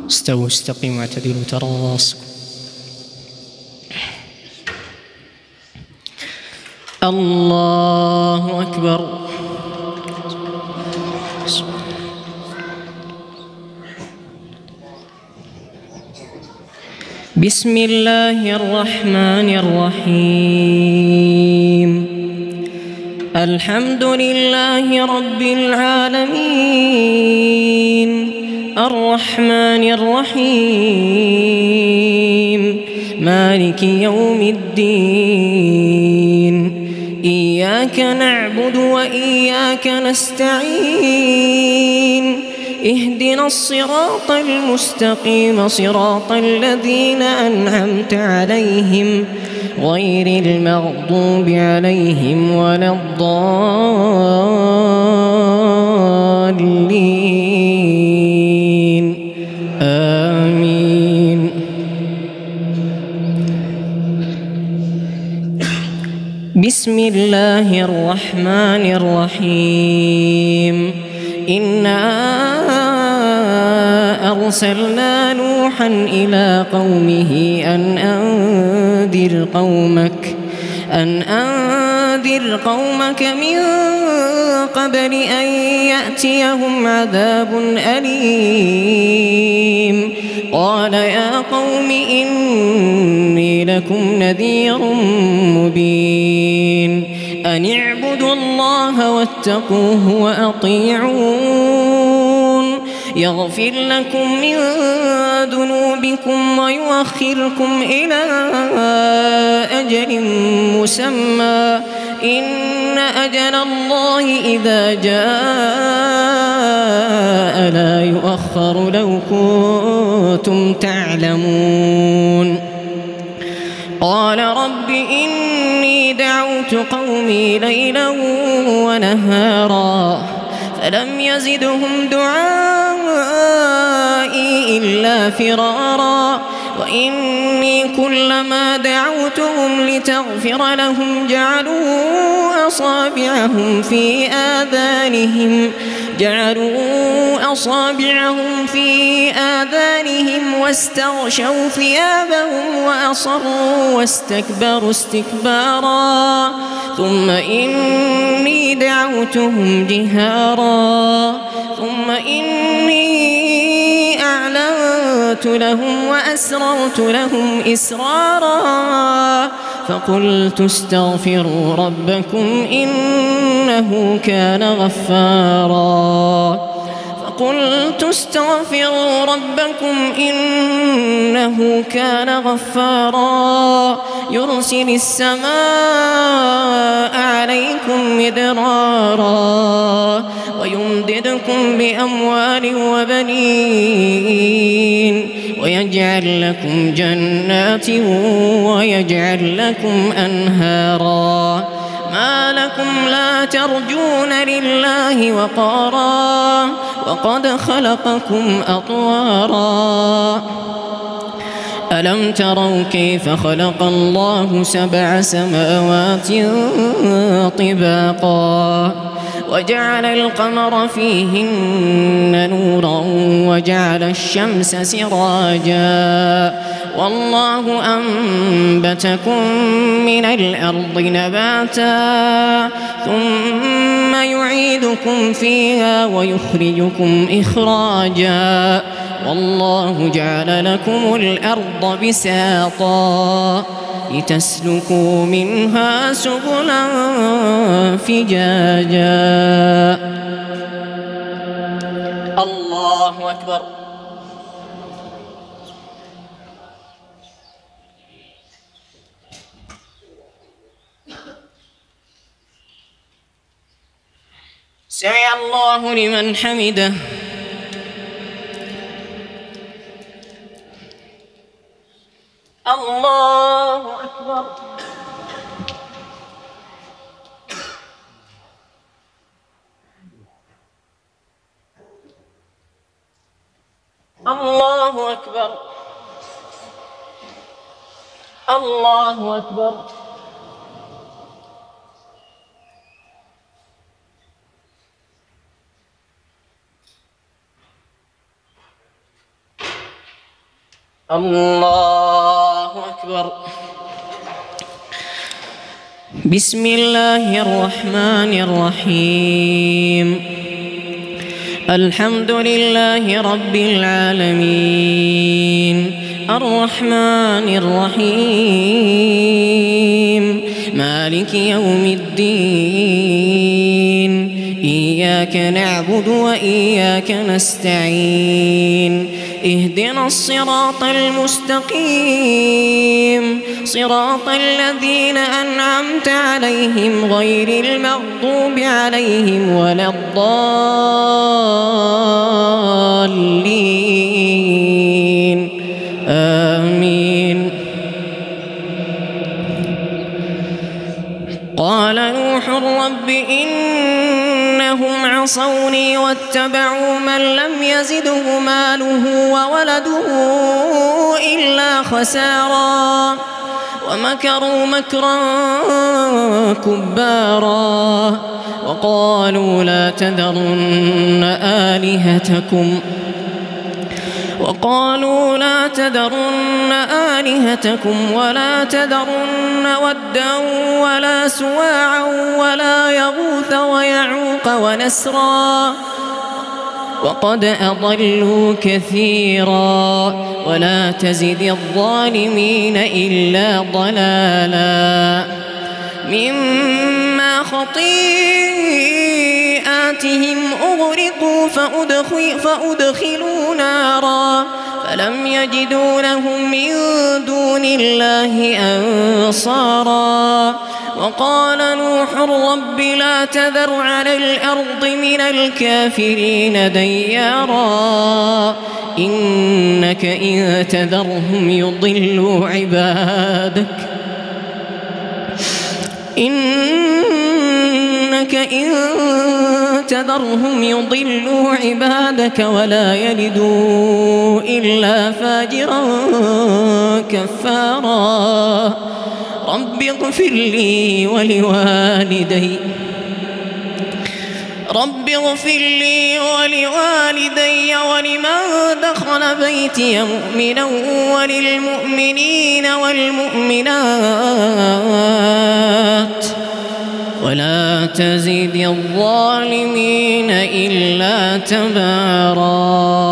استووا استقيموا اعتدلوا تراصوا. الله أكبر. بسم الله الرحمن الرحيم. الحمد لله رب العالمين الرحمن الرحيم مالك يوم الدين. إياك نعبد وإياك نستعين. اهدنا الصراط المستقيم صراط الذين أنعمت عليهم غير المغضوب عليهم ولا الضالين آمين. بسم الله الرحمن الرحيم. إنا أرسلنا نوحا إلى قومه أن أنذر قومك من قبل أن يأتيهم عذاب أليم. قال يا قوم إني لكم نذير مبين. أن اعبدوا الله واتقوه وأطيعون يغفر لكم من ذنوبكم ويؤخركم إلى أجل مسمى. إن أجل الله إذا جاء لا يؤخر لو كنتم تعلمون. قال رب إني دعوت قومي ليلا ونهارا فلم يزدهم دعائي إلا فرارا. وإني كلما دعوتهم لتغفر لهم جعلوا أصابعهم في آذانهم واستغشوا ثيابهم وأصروا واستكبروا استكبارا. ثم إني دعوتهم جهارا ثم إني أعلنت لهم وأسررت لهم إسرارا. فقلت استغفروا ربكم إنه كان غفارا يرسل السماء عليكم مدرارا ويمددكم بأموال وبنين ويجعل لكم جنات ويجعل لكم أنهارا. ما لكم لا ترجون لله وقارا وقد خلقكم أطوارا. ألم تروا كيف خلق الله 7 سماوات طباقا وجعل القمر فيهن نورا وجعل الشمس سراجا والله أنبتكم من الأرض نباتا ثم يعيدكم فيها ويخرجكم إخراجا والله جعل لكم الأرض بساطا لتسلكوا منها سبلا فجاجا. الله أكبر. سمع الله لمن حمده. الله أكبر. الله أكبر. الله أكبر. الله أكبر. بسم الله الرحمن الرحيم. الحمد لله رب العالمين الرحمن الرحيم مالك يوم الدين إياك نعبد وإياك نستعين اهدنا الصراط المستقيم صراط الذين أنعمت عليهم غير المغضوب عليهم ولا الضالين آمين. قال نوح رب إنهم عصوني واتبعوا من لم يزده ماله وولده إلا خسارا ومكروا مكرا كبارا وقالوا لا تذرن آلهتكم ولا تذرن ودا ولا سواعا ولا يغوث ويعوق ونسرا وقد أضلوا كثيرا ولا تزد الظالمين إلا ضلالا. مما خطيئاتهم أغرقوا فأدخلوا نارا فلم يجدوا لهم من دون الله أنصارا. وقال نوح رب لا تذر على الأرض من الكافرين ديارا إنك إن تذرهم يضلوا عبادك ولا يلدوا إلا فاجرا كفارا. رب اغفر لي ولوالدي ولمن دخل بيتي مؤمنا وللمؤمنين والمؤمنات ولا تزد الظالمين إلا تبارا.